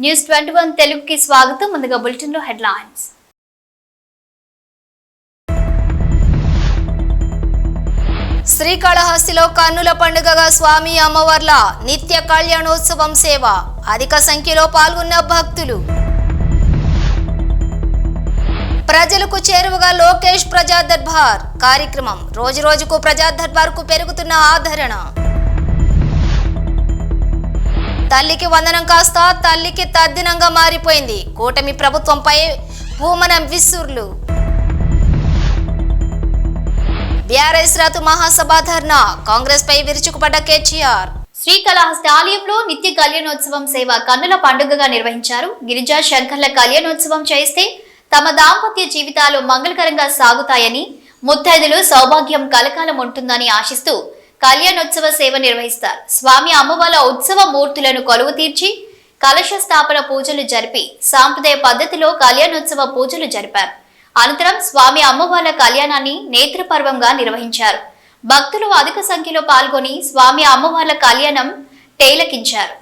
News 21 తెలుగుకి స్వాగతం. ముందుగా బులెటిన్ లో హెడ్లైన్స్. శ్రీకాళహస్తిలో కన్నుల పండుగగా స్వామి అమ్మవార్ల నిత్య కళ్యాణోత్సవం సేవ. అధిక సంఖ్యలో పాల్గొన్న భక్తులు. ప్రజలకు చేరువగా లోకేష్ ప్రజా దర్బార్ కార్యక్రమం. రోజు రోజుకు ప్రజా దర్బార్ కు పెరుగుతున్న ఆదరణ. తల్లికి వందనం కాస్త తల్లికి తద్దినంగా మారిపోయింది. కూటమి ప్రభుత్వంపై భూమనం విసుర్లు. బీఆర్ఎస్ రతు మహాసభ ధర్నా. కాంగ్రెస్ పై విరుచుకుపడ్డ కేటీఆర్. శ్రీకాళహస్తి ఆలయంలో నిత్య కళ్యాణోత్సవం సేవ కన్నుల పండుగగా నిర్వహించారు. గిరిజా శంకర్ల కళ్యాణోత్సవం చేస్తే తమ దాంపత్య జీవితాలు మంగళకరంగా సాగుతాయని, ముత్తైదులు సౌభాగ్యం కలకాలం ఉంటుందని ఆశిస్తూ కళ్యాణోత్సవ సేవ నిర్వహిస్తారు. స్వామి అమ్మవార్ల ఉత్సవ మూర్తులను కొలువు తీర్చి కలశ స్థాపన పూజలు జరిపి సాంప్రదాయ పద్ధతిలో కళ్యాణోత్సవ పూజలు జరిపారు. అనంతరం స్వామి అమ్మవార్ల కళ్యాణాన్ని నేత్రపర్వంగా నిర్వహించారు. భక్తులు అధిక సంఖ్యలో పాల్గొని స్వామి అమ్మవార్ల కళ్యాణం టేలకించారు.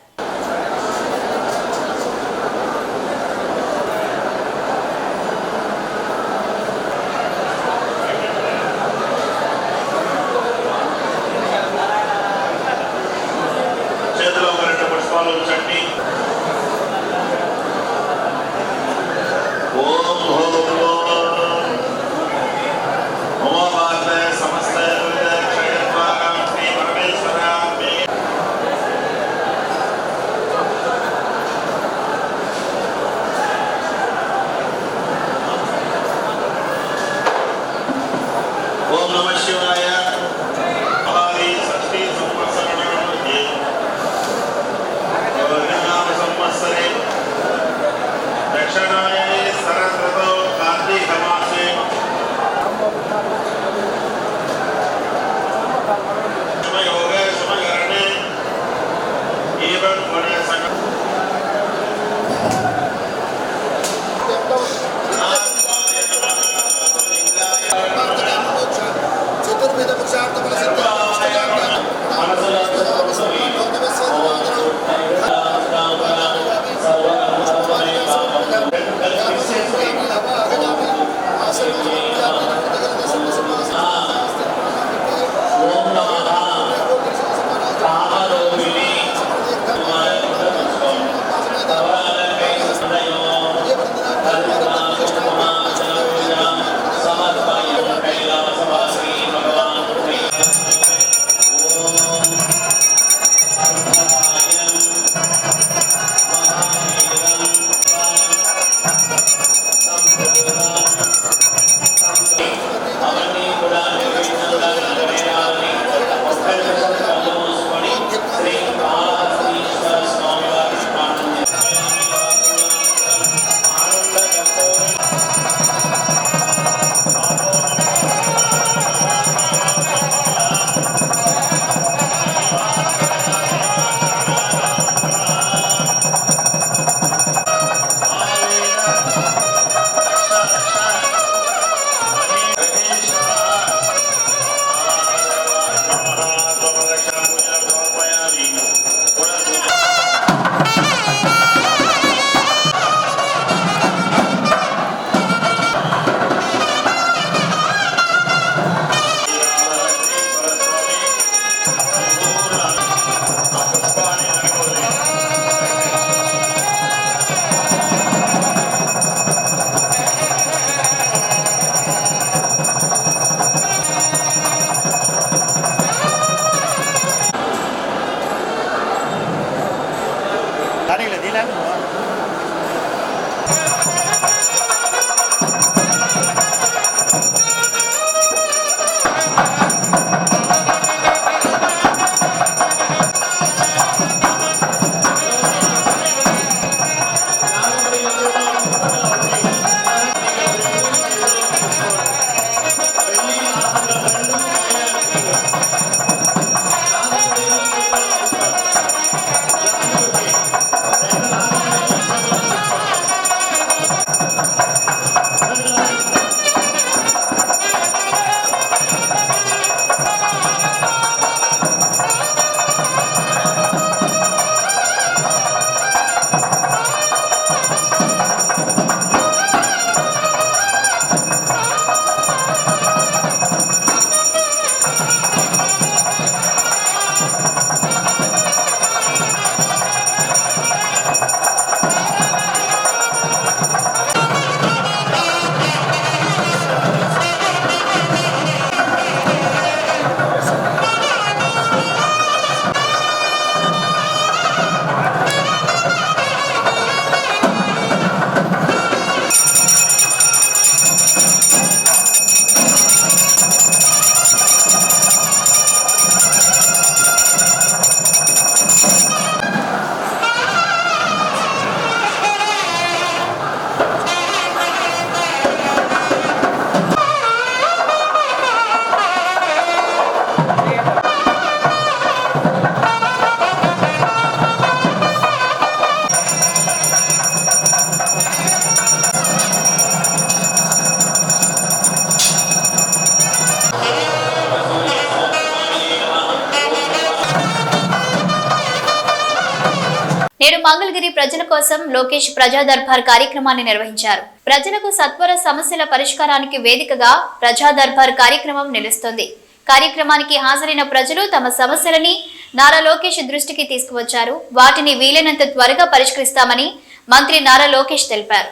మంగళగిరి ప్రజల కోసం లోకేష్ ప్రజా దర్బార్ కార్యక్రమాన్ని నిర్వహించారు. ప్రజలకు సత్వర సమస్యల పరిష్కారానికి వేదికగా ప్రజా దర్బార్ కార్యక్రమం నిలుస్తుంది. కార్యక్రమానికి హాజరైన ప్రజలు తమ సమస్యలని నారా లోకేష్ దృష్టికి తీసుకువచ్చారు. వాటిని వీలైనంత త్వరగా పరిష్కరిస్తామని మంత్రి నారా లోకేష్ తెలిపారు.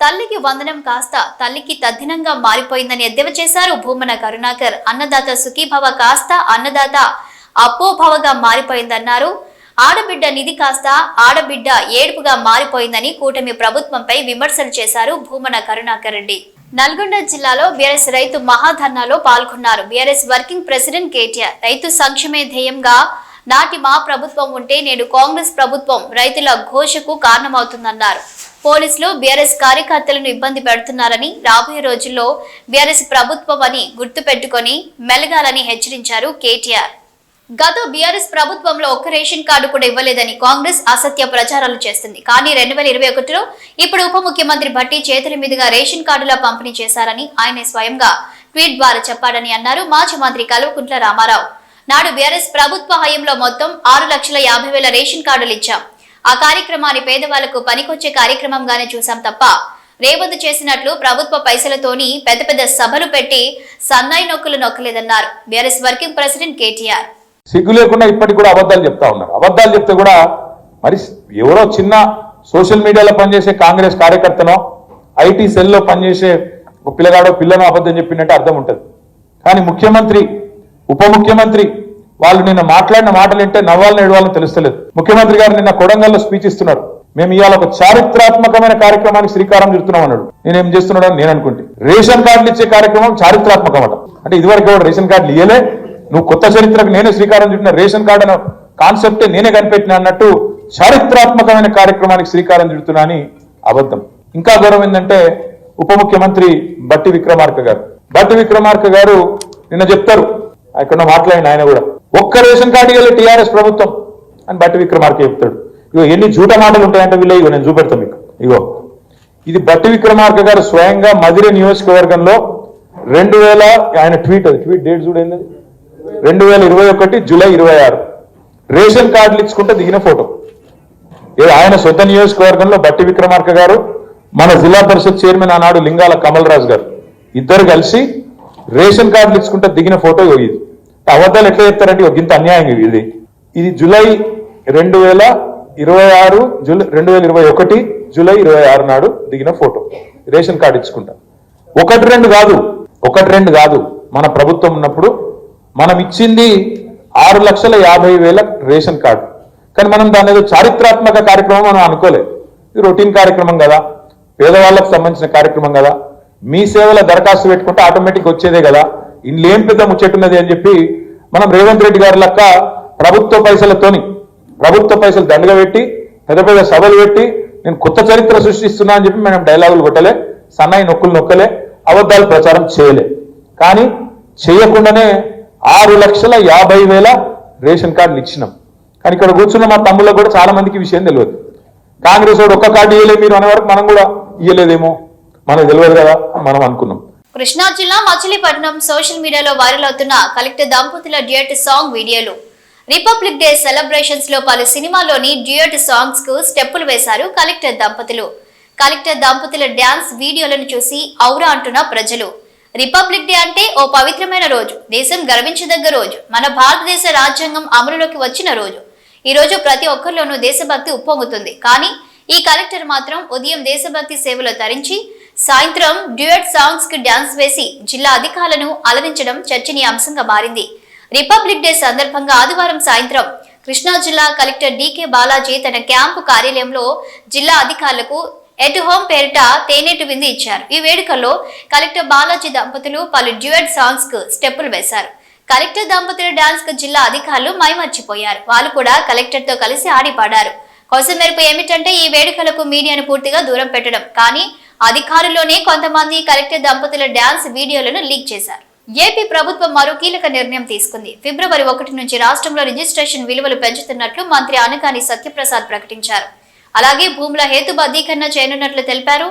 తల్లికి వందనం కాస్త తల్లికి తద్దినంగా మారిపోయిందని ఎద్దేవా చేశారు భూమన కరుణాకర్. అన్నదాత సుఖీభవ కాస్త అన్నదాత అపోభవగా మారిపోయిందన్నారు. ఆడబిడ్డ నిధి కాస్త ఆడబిడ్డ ఏడుపుగా మారిపోయిందని కూటమి ప్రభుత్వంపై విమర్శలు చేశారు భూమన కరుణాకర్ రెడ్డి. నల్గొండ జిల్లాలో బీఆర్ఎస్ రైతు మహాధర్నాలో పాల్గొన్నారు. బీఆర్ఎస్ వర్కింగ్ ప్రెసిడెంట్ కేటీఆర్ రైతు సంక్షేమే ధ్యేయంగా నాటి మా ప్రభుత్వం ఉంటే నేడు కాంగ్రెస్ ప్రభుత్వం రైతుల ఘోషకు కారణమవుతుందన్నారు. పోలీసులు బీఆర్ఎస్ కార్యకర్తలను ఇబ్బంది పెడుతున్నారని, రాబోయే రోజుల్లో బీఆర్ఎస్ ప్రభుత్వం అని గుర్తు పెట్టుకుని మెలగాలని హెచ్చరించారు కేటీఆర్. గత బీఆర్ఎస్ ప్రభుత్వంలో ఒక్క రేషన్ కార్డు కూడా ఇవ్వలేదని కాంగ్రెస్ అసత్య ప్రచారాలు చేస్తుంది. కానీ 2021లో ఇప్పుడు ఉప ముఖ్యమంత్రి భట్టి చేతుల మీదుగా రేషన్ కార్డుల పంపిణీ చేశారని ఆయన స్వయంగా ట్వీట్ ద్వారా చెప్పాడని అన్నారు మాజీ మంత్రి కల్వకుంట్ల రామారావు. నాడు బీఆర్ఎస్ ప్రభుత్వ హయాంలో మొత్తం 6,50,000 రేషన్ కార్డులు ఇచ్చాం. ఆ కార్యక్రమాన్ని పేదవాళ్లకు పనికొచ్చే కార్యక్రమంగానే చూసాం తప్ప రేవంత్ చేసినట్లు ప్రభుత్వ పైసలతోని పెద్ద పెద్ద సభలు పెట్టి సన్నాయి నొక్కులు నొక్కలేదన్నారు బీఆర్ఎస్ వర్కింగ్ ప్రెసిడెంట్ కేటీఆర్. సిగ్గు లేకుండా ఇప్పటికి కూడా అబద్ధాలు చెప్తా ఉన్నారు. అబద్ధాలు చెప్తే కూడా మరి ఎవరో చిన్న సోషల్ మీడియాలో పనిచేసే కాంగ్రెస్ కార్యకర్తనో ఐటీ సెల్లో పనిచేసే ఒక పిల్లగాడో పిల్లనో అబద్ధం చెప్పినట్టు అర్థం ఉంటుంది. కానీ ముఖ్యమంత్రి ఉప ముఖ్యమంత్రి వాళ్ళు నిన్న మాట్లాడిన మాటలు ఏంటే నవ్వాలని ఏడవాలని తెలుస్తలేదు. ముఖ్యమంత్రి గారు నిన్న కొడంగల్లో స్పీచ్ ఇస్తున్నారు. మేము ఇవాళ ఒక చారిత్రాత్మకమైన కార్యక్రమానికి శ్రీకారం చుడుతున్నాం అన్నాడు. నేనేం చేస్తున్నాడు అని నేను అనుకుంటే రేషన్ కార్డులు ఇచ్చే కార్యక్రమం చారిత్రాత్మకం అట. అంటే ఇదివరకు ఎవరు రేషన్ కార్డులు ఇయ్యలే, నువ్వు కొత్త చరిత్రకు నేనే శ్రీకారం చుట్టిన రేషన్ కార్డు అనే కాన్సెప్టే నేనే కనిపెట్టిన అన్నట్టు చారిత్రాత్మకమైన కార్యక్రమానికి శ్రీకారం చుడుతున్నా అని అబద్ధం. ఇంకా గౌరవం ఏంటంటే ఉప ముఖ్యమంత్రి బట్టి విక్రమార్క గారు నిన్న చెప్తారు, ఇక్కడ మాట్లాడిన ఆయన కూడా ఒక్క రేషన్ కార్డు ఇవ్వలే టీఆర్ఎస్ ప్రభుత్వం అని బట్టి విక్రమార్క చెప్తాడు. ఇగో ఎన్ని జూట మాటలు ఉంటాయంటే వీళ్ళ ఇగో నేను చూపెడతాను మీకు. ఇగో ఇది బట్టి విక్రమార్క గారు స్వయంగా మధిర నియోజకవర్గంలో 2000 ఆయన ట్వీట్ డేట్ చూడండి 2021 జూలై 26 రేషన్ కార్డులు ఇచ్చుకుంటే దిగిన ఫోటో. ఆయన సొంత నియోజకవర్గంలో బట్టి విక్రమార్క గారు మన జిల్లా పరిషత్ చైర్మన్ ఆనాడు లింగాల కమల్ రాజు గారు ఇద్దరు కలిసి రేషన్ కార్డులు ఇచ్చుకుంటే దిగిన ఫోటో ఇది. అబద్ధాలు ఎట్లా చెప్తారంటే ఇంత అన్యాయం ఇది జూలై 2021 జూలై 26 నాడు దిగిన ఫోటో రేషన్ కార్డు ఇచ్చుకుంటా. ఒకటి రెండు కాదు మన ప్రభుత్వం ఉన్నప్పుడు మనం ఇచ్చింది 6,50,000 రేషన్ కార్డు. కానీ మనం దాని ఏదో చారిత్రాత్మక కార్యక్రమం మనం అనుకోలేదు. ఇది రొటీన్ కార్యక్రమం కదా, పేదవాళ్ళకు సంబంధించిన కార్యక్రమం కదా, మీ సేవల దరఖాస్తు పెట్టుకుంటే ఆటోమేటిక్ వచ్చేదే కదా, ఇంట్లో ఏం పెద్ద ముచ్చట్టున్నది అని చెప్పి మనం రేవంత్ రెడ్డి గారి లెక్క ప్రభుత్వ పైసలు దండగా పెట్టి పెద్ద పెద్ద సభలు పెట్టి నేను కొత్త చరిత్ర సృష్టిస్తున్నా అని చెప్పి మనం డైలాగులు కొట్టలే, సన్నాయి నొక్కులు నొక్కలే, అబద్ధాలు ప్రచారం చేయలే. కానీ చేయకుండానే 6,50,000 రేషన్ కార్డులు ఇచ్చినాం. కానీ ఇక్కడ కూర్చున్న మా తమ్ముళ్ళకు కూడా చాలా మందికి విషయం తెలియదు. కాంగ్రెస్ వాడు ఒక్క కార్డు ఇయ్యలే మీరు అనే వరకు మనం కూడా ఇయ్యలేదేమో మనకు తెలియదు కదా మనం అనుకున్నాం. కృష్ణా జిల్లా మచిలీపట్నం సోషల్ మీడియాలో వైరల్ అవుతున్న కలెక్టర్ దంపతుల డ్యూయట్ సాంగ్ వీడియోలు. రిపబ్లిక్ డే సెలబ్రేషన్స్ లో పలు సినిమాల్లోని డ్యూయట్ సాంగ్స్ కు స్టెప్పులు వేశారు కలెక్టర్ దంపతులు. కలెక్టర్ దంపతుల డ్యాన్స్ వీడియోలను చూసి ఔరా అంటున్న ప్రజలు. రిపబ్లిక్ డే అంటే ఓ పవిత్రమైన రోజు, దేశం గర్వించదగ్గ రోజు, మన భారతదేశ రాజ్యాంగం అమలులోకి వచ్చిన రోజు. ఈ రోజు ప్రతి ఒక్కరిలోనూ దేశభక్తి ఉప్పొంగుతుంది. కానీ ఈ కలెక్టర్ మాత్రం ఉదయం దేశభక్తి సేవలో తరించి సాయంత్రం డ్యూయట్ సాంగ్స్ కి డాన్స్ వేసి జిల్లా అధికారులను అలరించడం చర్చనీయాంశంగా మారింది. రిపబ్లిక్ డే సందర్భంగా ఆదివారం సాయంత్రం కృష్ణా జిల్లా కలెక్టర్ డికే బాలాజీ తన క్యాంపు కార్యాలయంలో జిల్లా అధికారులకు ఎట్ హోమ్ పేరిట తేనెటు విందు ఇచ్చారు. ఈ వేడుకల్లో కలెక్టర్ బాలాజీ దంపతులు పలు డ్యూయట్ సాంగ్స్ కు స్టెప్పులు వేశారు. కలెక్టర్ దంపతుల డాన్స్ కు జిల్లా అధికారులు మైమర్చిపోయారు. వాళ్ళు కూడా కలెక్టర్ తో కలిసి ఆడి పాడారు. కొసమెరుపు ఏమిటంటే ఈ వేడుకలకు మీడియాను పూర్తిగా దూరం పెట్టడం. కానీ అధికారుల్లోనే కొంతమంది కలెక్టర్ దంపతుల డాన్స్ వీడియోలను లీక్ చేశారు. ఏపీ ప్రభుత్వం మరో కీలక నిర్ణయం తీసుకుంది. ఫిబ్రవరి 1 నుంచి రాష్ట్రంలో రిజిస్ట్రేషన్ విలువలు పెంచుతున్నట్లు మంత్రి అనగాని సత్యప్రసాద్ ప్రకటించారు. అలాగే భూముల హేతుబద్ధీకరణ చేయనున్నట్లు తెలిపారు.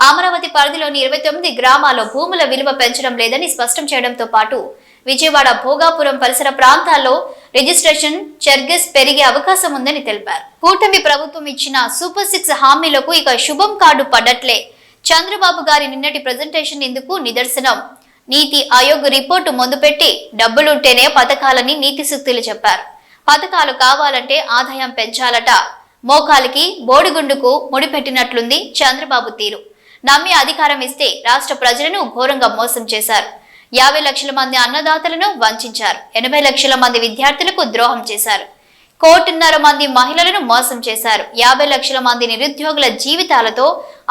అమరావతి పరిధిలోని 29 గ్రామాల్లో భూముల విలువ పెంచడం లేదని స్పష్టం చేయడంతో పాటు విజయవాడ భోగాపురం పరిసర ప్రాంతాల్లో రిజిస్ట్రేషన్ చార్జెస్ పెరిగే అవకాశం ఉందని తెలిపారు. కూటమి ప్రభుత్వం ఇచ్చిన సూపర్ 6 హామీలకు ఇక శుభం కార్డు పడ్డట్లే. చంద్రబాబు గారి నిన్నటి ప్రెజెంటేషన్ ఇందుకు నిదర్శనం. నీతి ఆయోగ్ రిపోర్టు ముందుపెట్టి డబ్బులుంటేనే పథకాలని నీతి సూక్తులు చెప్పారు. పథకాలు కావాలంటే ఆదాయం పెంచాలట. మోకాలికి బోడిగుండుకు ముడిపెట్టినట్లుంది చంద్రబాబు తీరు. నమ్మి అధికారం ఇస్తే రాష్ట్ర ప్రజలను ఘోరంగా మోసం చేశారు. 50 లక్షల మంది అన్నదాతలను వంచారు. 80 లక్షల మంది విద్యార్థులకు ద్రోహం చేశారు. 1.5 కోటి మంది మహిళలను మోసం చేశారు. 50 లక్షల మంది నిరుద్యోగుల జీవితాలతో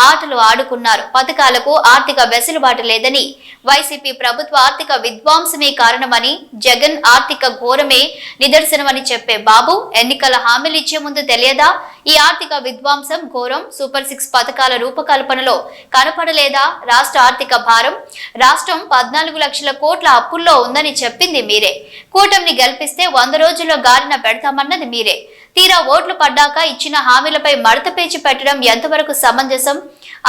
ఆటలు ఆడుకున్నారు. పథకాలకు ఆర్థిక వెసులుబాటు లేదని, వైసీపీ ప్రభుత్వ ఆర్థిక విధ్వంసమే కారణమని, జగన్ ఆర్థిక ఘోరమే నిదర్శనమని చెప్పే బాబు ఎన్నికల హామీలు ఇచ్చే ముందు తెలియదా ఈ ఆర్థిక విధ్వంసం ఘోరం? సూపర్ 6 పథకాల రూపకల్పనలో కనపడలేదా రాష్ట్ర ఆర్థిక భారం? రాష్ట్రం 14 లక్షల కోట్ల అప్పుల్లో ఉందని చెప్పింది మీరే. కూటమిని గెలిపిస్తే 100 రోజుల్లో గాలిన పెడతామన్నది మీరే. తీరా ఓట్లు పడ్డాక ఇచ్చిన హామీలపై మడత పేచి పెట్టడం ఎంతవరకు సమంజసం?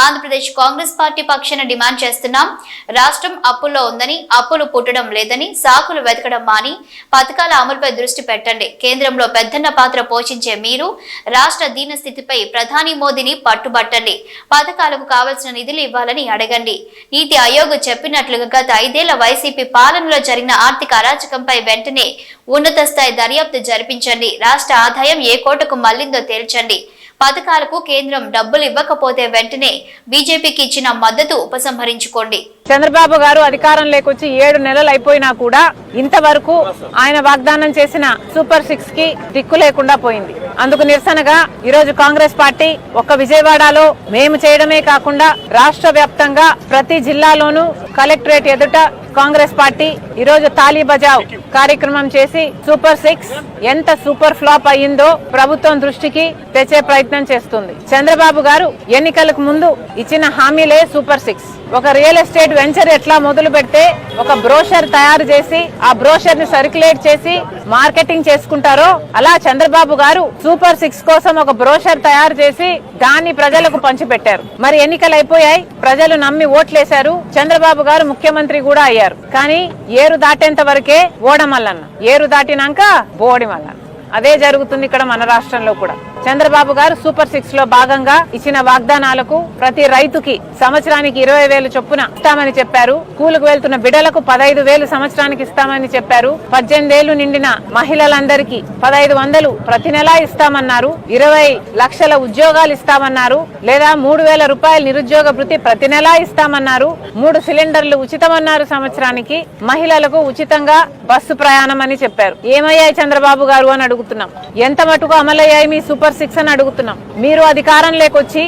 ఆంధ్రప్రదేశ్ కాంగ్రెస్ పార్టీ పక్షాన డిమాండ్ చేస్తున్నాం. రాష్ట్రం అప్పుల్లో ఉందని, అప్పులు పుట్టడం లేదని సాకులు వెతకడం మాని పథకాల అమలుపై దృష్టి పెట్టండి. కేంద్రంలో పెద్దన్న పాత్ర పోషించే మీరు రాష్ట్ర దీన స్థితిపై ప్రధాని మోదీని పట్టుబట్టండి. పథకాలకు కావలసిన నిధులు ఇవ్వాలని అడగండి. నీతి ఆయోగ్ చెప్పినట్లుగా గత 5 ఏళ్ల వైసీపీ పాలనలో జరిగిన ఆర్థిక అరాచకంపై వెంటనే ఉన్నత స్థాయి దర్యాప్తు జరిపించండి. రాష్ట్ర ఆదాయం ఏ కోటకు మళ్లిందో తేల్చండి. పథకాలకు కేంద్రం డబ్బులు ఇవ్వకపోతే వెంటనే బీజేపీకి ఇచ్చిన మద్దతు ఉపసంహరించుకోండి. చంద్రబాబు గారు అధికారంలోకి వచ్చి 7 నెలలు అయిపోయినా కూడా ఇంతవరకు ఆయన వాగ్దానం చేసిన సూపర్ 6 కి దిక్కు లేకుండా పోయింది. అందుకు నిరసనగా ఈరోజు కాంగ్రెస్ పార్టీ ఒక్క విజయవాడలో మేము చేయడమే కాకుండా రాష్ట్ర వ్యాప్తంగా ప్రతి జిల్లాలోనూ కలెక్టరేట్ ఎదుట కాంగ్రెస్ పార్టీ ఈరోజు తాళీ బజావ్ కార్యక్రమం చేసి సూపర్ 6 ఎంత సూపర్ ఫ్లాప్ అయ్యిందో ప్రభుత్వం దృష్టికి తెచ్చే ప్రయత్నం చేస్తుంది. చంద్రబాబు గారు ఎన్నికలకు ముందు ఇచ్చిన హామీలే సూపర్ 6. ఒక రియల్ ఎస్టేట్ వెంచర్ ఎట్లా మొదలు పెడితే ఒక బ్రోషర్ తయారు చేసి ఆ బ్రోషర్ ని సర్క్యులేట్ చేసి మార్కెటింగ్ చేసుకుంటారో అలా చంద్రబాబు గారు సూపర్ 6 కోసం ఒక బ్రోషర్ తయారు చేసి దాన్ని ప్రజలకు పంచిపెట్టారు. మరి ఎన్నికలు అయిపోయాయి, ప్రజలు నమ్మి ఓట్లేశారు. చంద్రబాబు గారు ముఖ్యమంత్రి కూడా అయ్యారు. కానీ ఏరు దాటేంత వరకే ఓడమల్లన్న, ఏరు దాటినాక బోడి మల్లన్న. అదే జరుగుతుంది ఇక్కడ మన రాష్ట్రంలో కూడా. చంద్రబాబు గారు సూపర్ 6 లో భాగంగా ఇచ్చిన వాగ్దానాలకు ప్రతి రైతుకి సంవత్సరానికి 20,000 చొప్పున ఇస్తామని చెప్పారు. స్కూలుకు వెళ్తున్న బిడ్డలకు 15,000 సంవత్సరానికి ఇస్తామని చెప్పారు. 18 ఏళ్లు నిండిన మహిళలందరికీ 1,500 ప్రతి నెలా ఇస్తామన్నారు. 20 లక్షల ఉద్యోగాలు ఇస్తామన్నారు. లేదా 3,000 రూపాయల నిరుద్యోగ భృతి ప్రతి నెలా ఇస్తామన్నారు. 3 సిలిండర్లు ఉచితమన్నారు సంవత్సరానికి. మహిళలకు ఉచితంగా బస్సు ప్రయాణం అని చెప్పారు. ఏమయ్యాయి చంద్రబాబు గారు అని అడుగుతున్నాం. ఎంత మటుకు అమలయ్యాయి మీ సూపర్ 6 అని అడుగుతున్నాం. మీరు అధికారంలోకి వచ్చి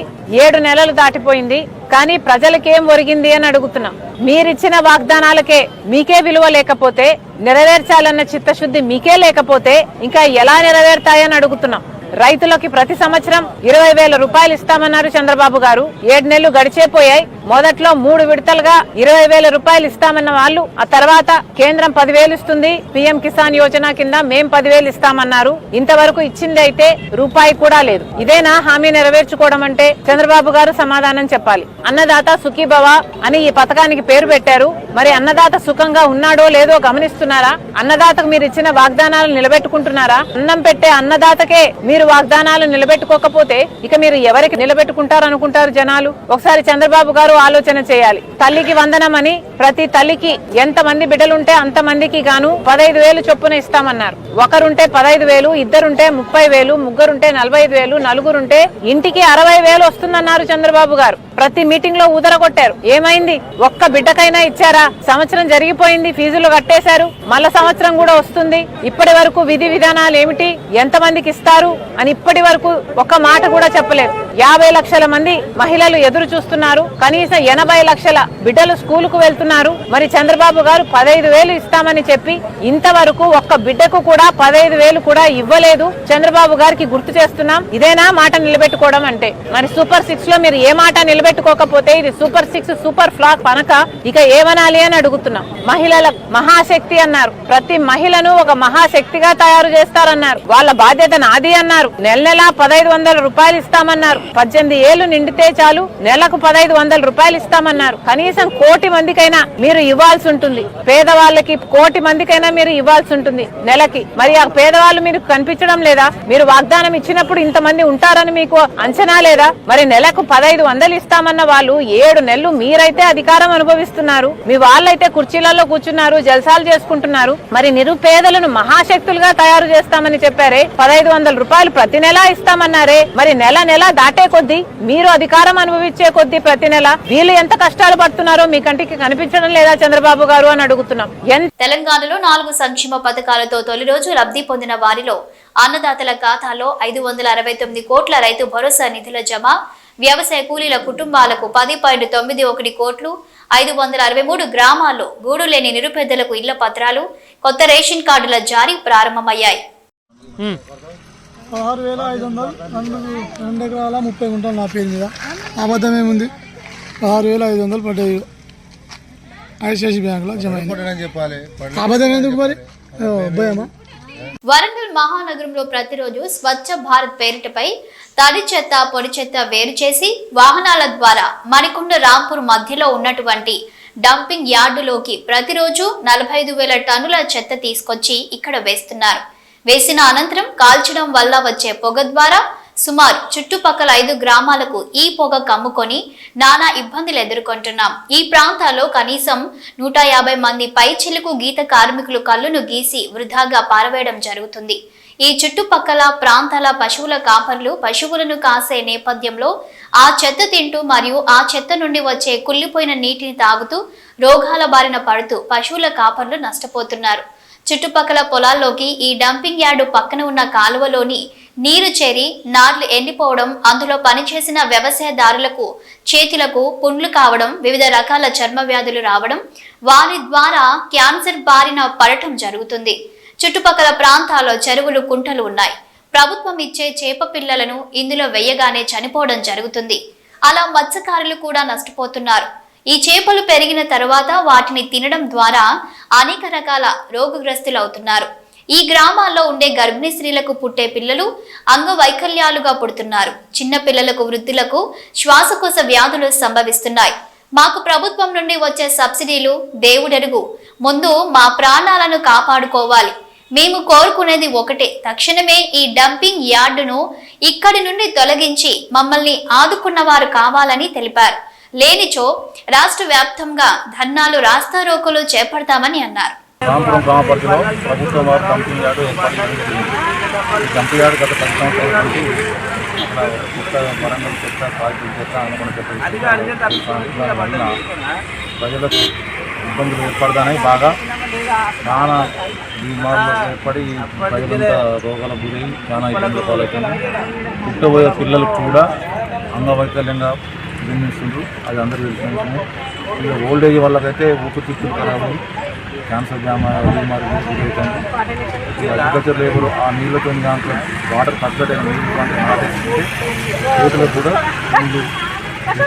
7 నెలలు దాటిపోయింది, కానీ ప్రజలకేం ఒరిగింది అని అడుగుతున్నాం. మీరిచ్చిన వాగ్దానాలకే మీకే విలువ లేకపోతే, నెరవేర్చాలన్న చిత్తశుద్ధి మీకే లేకపోతే ఇంకా ఎలా నెరవేర్తాయని అడుగుతున్నాం. రైతులకి ప్రతి సంవత్సరం 20,000 రూపాయలు ఇస్తామన్నారు చంద్రబాబు గారు. 7 నెలలు గడిచేపోయాయి. మొదట్లో 3 విడతలుగా 20,000 రూపాయలు ఇస్తామన్న వాళ్ళు ఆ తర్వాత కేంద్రం 10,000 ఇస్తుంది, పీఎం కిసాన్ యోజన కింద మేం 10,000 ఇస్తామన్నారు. ఇంతవరకు ఇచ్చింది అయితే రూపాయి కూడా లేదు. ఇదేనా హామీ నెరవేర్చుకోవడం అంటే? చంద్రబాబు గారు సమాధానం చెప్పాలి. అన్నదాత సుఖీభవ అని ఈ పథకానికి పేరు పెట్టారు. మరి అన్నదాత సుఖంగా ఉన్నాడో లేదో గమనిస్తున్నారా? అన్నదాతకు మీరు ఇచ్చిన వాగ్దానాలు నిలబెట్టుకుంటున్నారా? అన్నం పెట్టే అన్నదాతకే మీరు వాగ్దానాలు నిలబెట్టుకోకపోతే ఇక మీరు ఎవరికి నిలబెట్టుకుంటారు అనుకుంటారు జనాలు? ఒకసారి చంద్రబాబు గారు ఆలోచన చేయాలి. తల్లికి వందనమని ప్రతి తల్లికి ఎంతమంది బిడ్డలుంటే అంతమందికి గాను 15,000 చొప్పున ఇస్తామన్నారు. ఒకరుంటే 15,000, ఇద్దరుంటే 30,000, ముగ్గురుంటే 45,000, నలుగురుంటే ఇంటికి 60,000 వస్తుందన్నారు చంద్రబాబు గారు. ప్రతి మీటింగ్ లో ఊదరగొట్టారు. ఏమైంది? ఒక్క బిడ్డకైనా ఇచ్చారా? సంవత్సరం జరిగిపోయింది, ఫీజులు కట్టేశారు, మళ్ళా సంవత్సరం కూడా వస్తుంది. ఇప్పటి వరకు విధి విధానాలు ఏమిటి, ఎంతమందికి ఇస్తారు అని ఇప్పటి వరకు ఒక్క మాట కూడా చెప్పలేదు. 50 లక్షల మంది మహిళలు ఎదురు చూస్తున్నారు. కనీసం 80 లక్షల బిడ్డలు స్కూల్ కు వెళ్తున్నారు. మరి చంద్రబాబు గారు 15,000 ఇస్తామని చెప్పి ఇంతవరకు ఒక్క బిడ్డకు కూడా 15,000 కూడా ఇవ్వలేదు. చంద్రబాబు గారికి గుర్తు చేస్తున్నాం. ఇదేనా మాట నిలబెట్టుకోవడం అంటే? మరి సూపర్ 6 లో మీరు ఏ మాట నిలబెట్టుకోకపోతే ఇది సూపర్ 6 సూపర్ ఫ్లాప్ అనక ఇక ఏమనాలి అని అడుగుతున్నాం. మహిళల మహాశక్తి అన్నారు. ప్రతి మహిళను ఒక మహాశక్తిగా తయారు చేస్తారన్నారు. వాళ్ళ బాధ్యత నాది అన్నారు. నెల 1,500 రూపాయలు ఇస్తామన్నారు. 18 ఏళ్లు నిండితే చాలు నెలకు 1,500 రూపాయలు ఇస్తామన్నారు. కనీసం 1 కోటి మందికైనా మీరు ఇవ్వాల్సి ఉంటుంది. పేదవాళ్ళకి 1 కోటి మందికైనా మీరు ఇవ్వాల్సి ఉంటుంది నెలకి. మరి ఆ పేదవాళ్ళు మీరు కనిపించడం లేదా? మీరు వాగ్దానం ఇచ్చినప్పుడు ఇంతమంది ఉంటారని మీకు అంచనా లేదా? మరి నెలకు 1,500 ఇస్తామన్న వాళ్ళు 7 నెలలు మీరైతే అధికారం అనుభవిస్తున్నారు. మీ వాళ్ళైతే కుర్చీలలో కూర్చున్నారు, జల్సాలు చేసుకుంటున్నారు. మరి నిరుపేదలను మహాశక్తులుగా తయారు చేస్తామని చెప్పారే, 1,500 రూపాయలు ప్రతి నెల ఇస్తామన్నారే. మరి నెల దాటే కొద్దీ మీరు అధికారం అనుభవించే కొద్దీ ప్రతి నెల వీళ్ళు ఎంత కష్టాలు పడుతున్నారో మీ కంటికి కనిపించడం లేదా చంద్రబాబు గారు అని అడుగుతున్నాం. తెలంగాణలో 4 సంక్షేమ పథకాలతో తొలి రోజు లబ్ధి పొందిన వారిలో అన్నదాతల ఖాతాలో 569 కోట్ల రైతు భరోసా నిధుల జమ, వ్యవసాయ కూలీల కుటుంబాలకు 10.91 కోట్లు, 563 గ్రామాల్లో గూడు లేని నిరుపేదలకు ఇళ్ల పత్రాలు, కొత్త రేషన్ కార్డుల జారీ ప్రారంభమయ్యాయి. 6,500 2 ఎకరాల 30 గుంటలు నా పేరు మీద. అబద్ధం ఏముంది? 6,500 పడ్డాయి ఐసిఐసి బ్యాంకులో జమ అయింది. అబద్ధం ఎందుకు మరి? భయమా? వరంగల్ మహానగరంలో ప్రతిరోజు స్వచ్ఛ భారత్ పేరిటపై తడి చెత్త పొడి చెత్త వేరు చేసి వాహనాల ద్వారా మణికొండ రాంపూర్ మధ్యలో ఉన్నటువంటి డంపింగ్ యార్డులోకి ప్రతిరోజు 45,000 టన్నుల చెత్త తీసుకొచ్చి ఇక్కడ వేస్తున్నారు. వేసిన అనంతరం కాల్చడం వల్ల వచ్చే పొగ ద్వారా సుమారు చుట్టుపక్కల 5 గ్రామాలకు ఈ పొగ కమ్ముకొని నానా ఇబ్బందులు ఎదుర్కొంటున్నాం. ఈ ప్రాంతాల్లో కనీసం 150 మంది పైచిలుకు గీత కార్మికులు కళ్ళును గీసి వృధాగా పారవేయడం జరుగుతుంది. ఈ చుట్టుపక్కల ప్రాంతాల పశువుల కాపర్లు పశువులను కాసే నేపథ్యంలో ఆ చెత్త తింటూ మరియు ఆ చెత్త నుండి వచ్చే కుళ్ళిపోయిన నీటిని తాగుతూ రోగాల బారిన పడుతూ పశువుల కాపర్లు నష్టపోతున్నారు. చుట్టుపక్కల పొలాల్లోకి ఈ డంపింగ్ యార్డు పక్కన ఉన్న కాలువలోని నీరు చేరి నార్లు ఎండిపోవడం, అందులో పనిచేసిన వ్యవసాయదారులకు చేతులకు పుండ్లు కావడం, వివిధ రకాల చర్మ వ్యాధులు రావడం, వారి ద్వారా క్యాన్సర్ బారిన పడటం జరుగుతుంది. చుట్టుపక్కల ప్రాంతాల్లో చెరువులు, కుంటలు ఉన్నాయి. ప్రభుత్వం ఇచ్చే చేప పిల్లలను ఇందులో వేయగానే చనిపోవడం జరుగుతుంది. అలా మత్స్యకారులు కూడా నష్టపోతున్నారు. ఈ చేపలు పెరిగిన తరువాత వాటిని తినడం ద్వారా అనేక రకాల రోగగ్రస్తులవుతున్నారు. ఈ గ్రామాల్లో ఉండే గర్భిణీ స్త్రీలకు పుట్టే పిల్లలు అంగవైకల్యాలుగా పుడుతున్నారు. చిన్న పిల్లలకు, వృద్ధులకు శ్వాసకోశ వ్యాధులు సంభవిస్తున్నాయి. మాకు ప్రభుత్వం నుండి వచ్చే సబ్సిడీలు దేవుడెరుగు, ముందు మా ప్రాణాలను కాపాడుకోవాలి. మేము కోరుకునేది ఒకటే, తక్షణమే ఈ డంపింగ్ యార్డును ఇక్కడి నుండి తొలగించి మమ్మల్ని ఆదుకున్న వారు కావాలని తెలిపారు. లేనిచో రాష్ట్ర వ్యాప్తంగా ధర్నాలు, రాస్తారోకోలు చేపడతామని అన్నారు. రాంపురం గ్రామ పరిధిలో ప్రభుత్వం వారు డంపింగ్ యార్డు ఏర్పాటు చేసింది. ఈ డంపింగ్ యార్డు గత 10 సంవత్సరాల నుంచి ఇక్కడ వరంగల్ చెత్త, కాల్చిన చెత్త, అనుకున్న చెత్త వల్ల ప్రజలకు ఇబ్బందులు ఏర్పడతాయి. బాగా నానా బీమార్లు ఏర్పడి ప్రజలంతా రోగాల గురి చాలా ఇబ్బందులు పాలవుతుంది. పుట్టబోయే పిల్లలకు కూడా అంగవైకల్యంగా జన్మిస్తుండ్రు. అది అందరూ తెలిసిన. ఇక ఓల్డ్ ఏజ్ వాళ్ళకైతే ఊపిరితిత్తులు ఖరాబ్ అయ్యి క్యాన్సర్ బీమారి గురవుతుంది. అగ్రికల్చర్ లేబర్ ఆ నీళ్ళతో దాంట్లో వాటర్ కట్టడం నీళ్ళు నాటేస్తుంటే రైతులకు కూడా నీళ్ళు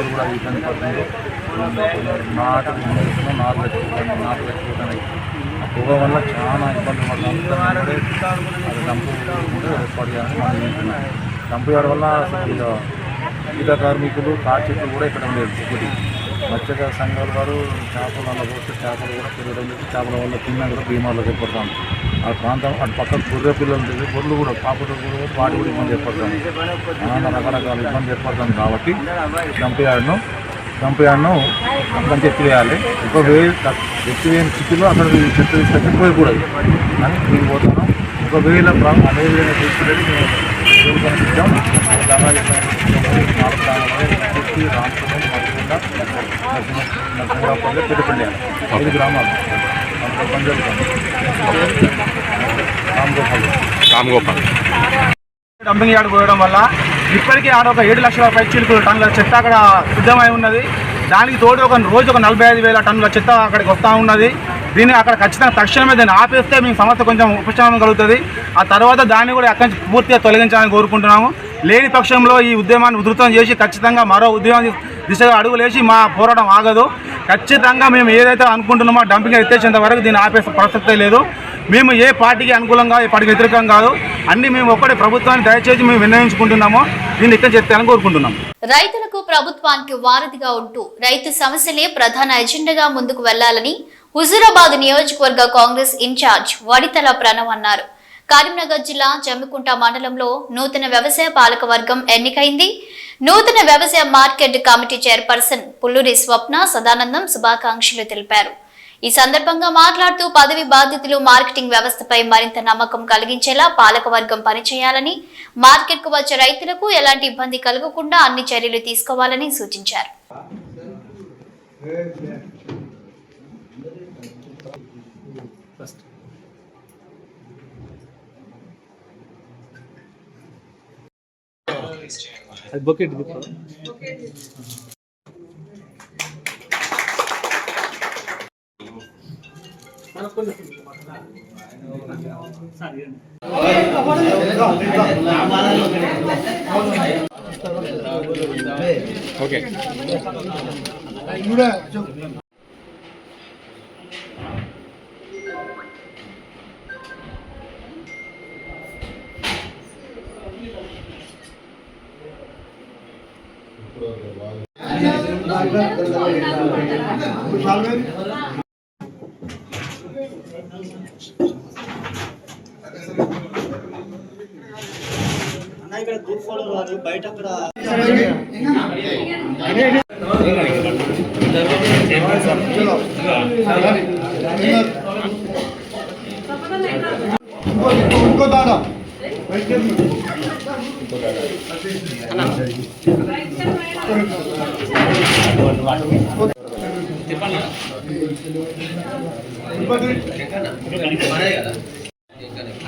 కూడా ఇబ్బంది పడుతుంది. నాటు పెట్టుకుంటున్నాయి. ఆ పొగ వల్ల చాలా ఇబ్బంది పడుతుంది. అది డంపు ఏర్పాటు చేయాలని మనం చెప్తున్నాం. డంపు చేయడం వల్ల ఇక గీత కార్మికులు, చెట్లు కూడా ఇక్కడ లేదు. ఒకటి మత్స్యకార సంఘాల వారు చేపల వల్ల పోస్తే చేపలు కూడా పెరగడం లేదు. చేపల వల్ల తిన్నా కూడా బీమార్లకు ఏర్పడతాం. ఆ ప్రాంతం అటు పక్కన గొర్రె పిల్లలు ఉంటుంది, గొర్రెలు కూడా పాపలు కూడా వాటి కూడా ఇబ్బంది ఏర్పడుతుంది. చాలా రకరకాల ఇబ్బంది ఏర్పడుతుంది. కాబట్టి డంప్ యార్డ్ను అంతా ఎత్తివేయాలి. ఎత్తివేయని స్థితిలో అక్కడ చెత్త తీసుకొచ్చి పోయకూడదు అని మేము పోతున్నాం. ఒకవేళ అదే విధంగా తీసుకునేది మేము సిద్ధం. అలాగే 4 గ్రామాలు రాంపురం, మరికొండ, నరసింహరావుపల్లి, పెద్దపల్లి 5 గ్రామాలు రామ్ గోపాల్. డంపింగ్ యార్డ్ పోయడం వల్ల ఇప్పటికీ ఆడ ఒక 7 లక్షల పైచీలకు టన్నుల చెత్త అక్కడ సిద్ధమై ఉన్నది. దానికి తోడు రోజు ఒక 45,000 టన్నుల చెత్త అక్కడికి వస్తూ ఉన్నది. దీన్ని అక్కడ ఖచ్చితంగా తక్షణమే దాన్ని ఆపేస్తే మేము సమస్య కొంచెం ఉపశమనం కలుగుతుంది. ఆ తర్వాత దాన్ని కూడా అక్కడి నుంచి పూర్తిగా తొలగించాలని కోరుకుంటున్నాము. లేని పక్షంలో ఈ ఉద్యమాన్ని ఉధృతం చేసి ఖచ్చితంగా మరో ఉద్యమం దిశగా అడుగులేసి మా పోరాటం ఆగదు. ఖచ్చితంగా మేము ఏదైతే అనుకుంటున్నామో డంపింగ్ ఎత్తేసేంత వరకు దీన్ని ఆపే ప్రసక్తే లేదు. మేము ఏ పార్టీకి అనుకూలంగా ఏ పార్టీకి వ్యతిరేకం కాదు. అన్ని మేము ఒక్కటే ప్రభుత్వాన్ని దయచేసి మేము విన్నవించుకుంటున్నాము. దీన్ని ఇక్కడ చెప్తానని కోరుకుంటున్నాం. రైతులకు ప్రభుత్వానికి వారధిగా ఉంటూ రైతు సమస్యలే ప్రధాన ఎజెండాగా ముందుకు వెళ్లాలని హుజూరాబాద్ నియోజకవర్గ కాంగ్రెస్ ఇన్ఛార్జ్ వడితల ప్రణవ్ అన్నారు. కరీంనగర్ జిల్లా జమ్మికుంట మండలంలో నూతన వ్యవసాయ పాలక వర్గం ఎన్నికైంది. నూతన వ్యవసాయ మార్కెట్ కమిటీ చైర్పర్సన్ పుల్లూరి స్వప్న సదానందం శుభాకాంక్షలు తెలిపారు. ఈ సందర్భంగా మాట్లాడుతూ పదవి బాధ్యతలు మార్కెటింగ్ వ్యవస్థపై మరింత నమ్మకం కలిగించేలా పాలకవర్గం పనిచేయాలని, మార్కెట్కు వచ్చే రైతులకు ఎలాంటి ఇబ్బంది కలగకుండా అన్ని చర్యలు తీసుకోవాలని సూచించారు.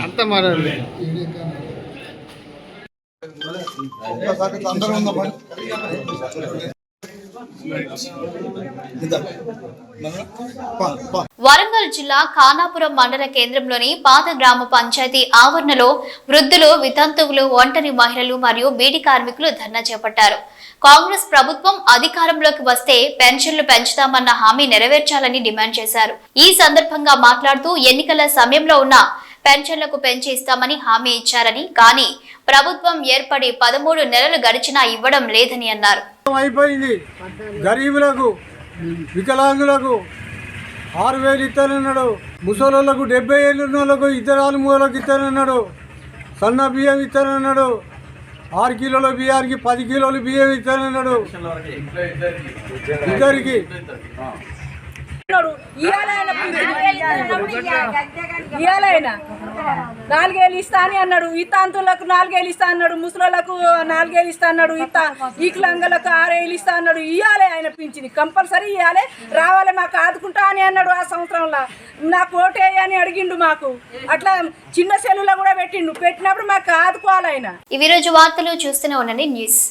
అంత మారాలి వరంగల్ జిల్లా ఖానాపురం మండల కేంద్రంలోని పాత గ్రామ పంచాయతీ ఆవరణలో వృద్ధులు, వితంతువులు, ఒంటరి మహిళలు మరియు బీడీ కార్మికులు ధర్నా చేపట్టారు. కాంగ్రెస్ ప్రభుత్వం అధికారంలోకి వస్తే పెన్షన్లు పెంచుతామన్న హామీ నెరవేర్చాలని డిమాండ్ చేశారు. ఈ సందర్భంగా మాట్లాడుతూ ఎన్నికల సమయంలో ఉన్న పెన్షన్లకు పెంచి ఇస్తామని హామీ ఇచ్చారని, కానీ ప్రభుత్వం ఏర్పడి 13 నెలలు గడిచినా ఇవ్వడం లేదని అన్నారు. అయిపోయింది. గరీబులకు, వికలాంగులకు 6,000 ఇస్తానన్నాడు. ముసలోళ్ళకు 70 ఏళ్ళు ఉన్న వాళ్ళకు 2 మూలకు ఇస్తానన్నాడు. సన్న బియ్యం ఇస్తానన్నాడు. 6 కిలోల బియ్యానికి 10 కిలోలు బియ్యం ఇస్తానన్నాడు. ఇద్దరికి ఇయ్యాలైనా 4 ఏళ్ళు ఇస్తా అని అన్నాడు. ఇతాంతులకు 4 ఏళ్ళు ఇస్తా అన్నాడు. ముసలోళ్ళకు 4 ఏళ్ళు ఇస్తా అన్నాడు. ఈకులంగలకు 6 ఏళ్ళు ఇస్తా అన్నాడు. ఇయ్యాలి, ఆయన పింఛని కంపల్సరీ ఇవ్వాలి, రావాలి, మాకు ఆదుకుంటా అని అన్నాడు. ఆ సంవత్సరంలో నాకు ఓటేయ అని అడిగిండు. మాకు అట్లా చిన్న సెల్లులో కూడా పెట్టిండు. పెట్టినప్పుడు మాకు ఆదుకోవాలి ఆయన. ఈ రోజు వార్తలు చూస్తూనే ఉండండి న్యూస్.